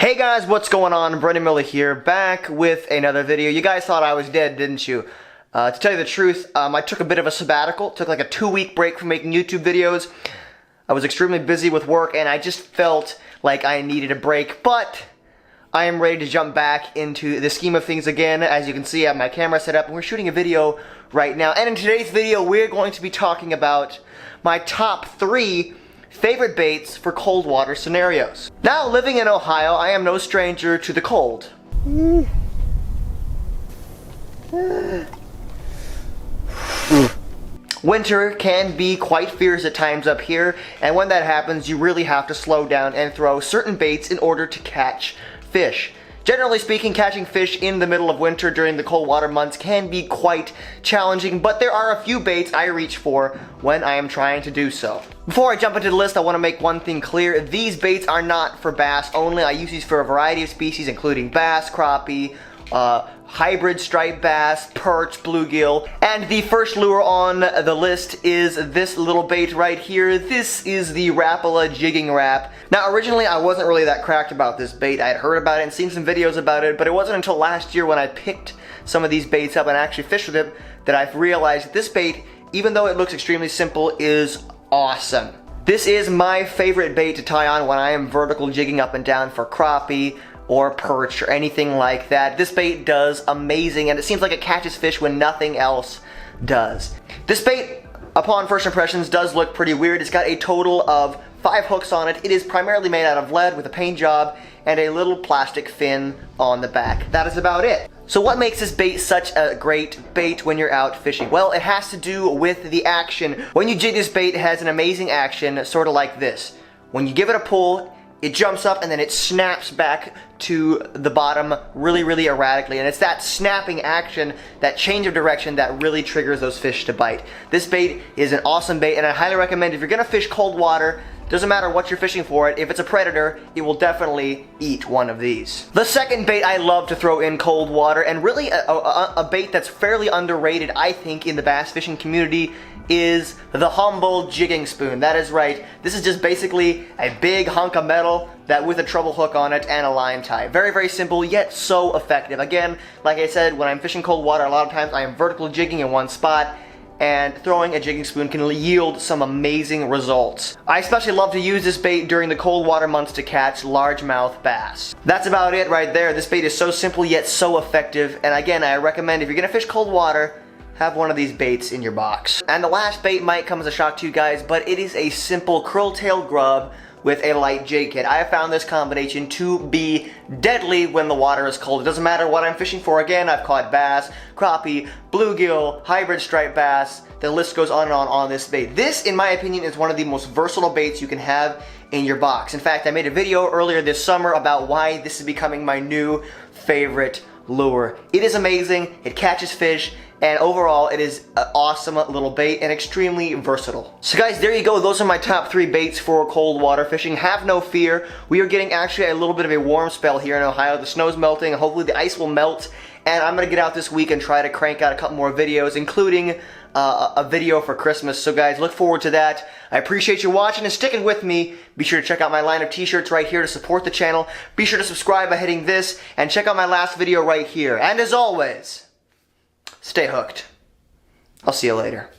Hey guys, what's going on? Brendan Miller here, back with another video. You guys thought I was dead, didn't you? To tell you the truth, I took a bit of a sabbatical, took like a 2-week break from making YouTube videos. I was extremely busy with work and I just felt like I needed a break, but I am ready to jump back into the scheme of things again. As you can see, I have my camera set up and we're shooting a video right now. And in today's video, we're going to be talking about my top 3 favorite baits for cold water scenarios. Now, living in Ohio, I am no stranger to the cold. Winter can be quite fierce at times up here, and when that happens, you really have to slow down and throw certain baits in order to catch fish. Generally speaking, catching fish in the middle of winter during the cold water months can be quite challenging, but there are a few baits I reach for when I am trying to do so. Before I jump into the list, I want to make one thing clear. These baits are not for bass only. I use these for a variety of species, including bass, crappie, hybrid striped bass, perch, bluegill, and the first lure on the list is this little bait right here. This is the Rapala Jigging Rap. Now, originally I wasn't really that cracked about this bait. I had heard about it and seen some videos about it, but it wasn't until last year when I picked some of these baits up and actually fished with it that I've realized that this bait, even though it looks extremely simple, is awesome. This is my favorite bait to tie on when I am vertical jigging up and down for crappie or perch or anything like that. This bait does amazing, and it seems like it catches fish when nothing else does. This bait, upon first impressions, does look pretty weird. It's got a total of 5 hooks on it. It is primarily made out of lead with a paint job and a little plastic fin on the back. That is about it. So what makes this bait such a great bait when you're out fishing? Well, it has to do with the action. When you jig this bait, it has an amazing action, sort of like this. When you give it a pull, it jumps up and then it snaps back to the bottom really erratically, and it's that snapping action, that change of direction, that really triggers those fish to bite. This bait is an awesome bait, and I highly recommend if you're gonna fish cold water, doesn't matter what you're fishing for it, if it's a predator, it will definitely eat one of these. The second bait I love to throw in cold water, and really a bait that's fairly underrated, I think, in the bass fishing community, is the Humble Jigging Spoon. That is right. This is just basically a big hunk of metal that with a treble hook on it and a line tie. Very simple, yet so effective. Again, like I said, when I'm fishing cold water, a lot of times I am vertical jigging in one spot, and throwing a jigging spoon can yield some amazing results. I especially love to use this bait during the cold water months to catch largemouth bass. That's about it right there. This bait is so simple yet so effective, and again, I recommend if you're gonna fish cold water, have one of these baits in your box. And the last bait might come as a shock to you guys, but it is a simple krill tail grub with a light jig kit. I have found this combination to be deadly when the water is cold. It doesn't matter what I'm fishing for. Again, I've caught bass, crappie, bluegill, hybrid striped bass. The list goes on and on this bait. This, in my opinion, is one of the most versatile baits you can have in your box. In fact, I made a video earlier this summer about why this is becoming my new favorite lure. It is amazing, it catches fish, and overall it is an awesome little bait and extremely versatile. So guys, there you go. Those are my top 3 baits for cold water fishing. Have no fear. We are getting actually a little bit of a warm spell here in Ohio. The snow's melting, hopefully the ice will melt, and I'm gonna get out this week and try to crank out a couple more videos, including a video for Christmas. So guys, look forward to that. I appreciate you watching and sticking with me. Be sure to check out my line of t-shirts right here to support the channel. Be sure to subscribe by hitting this, and check out my last video right here. And as always, stay hooked. I'll see you later.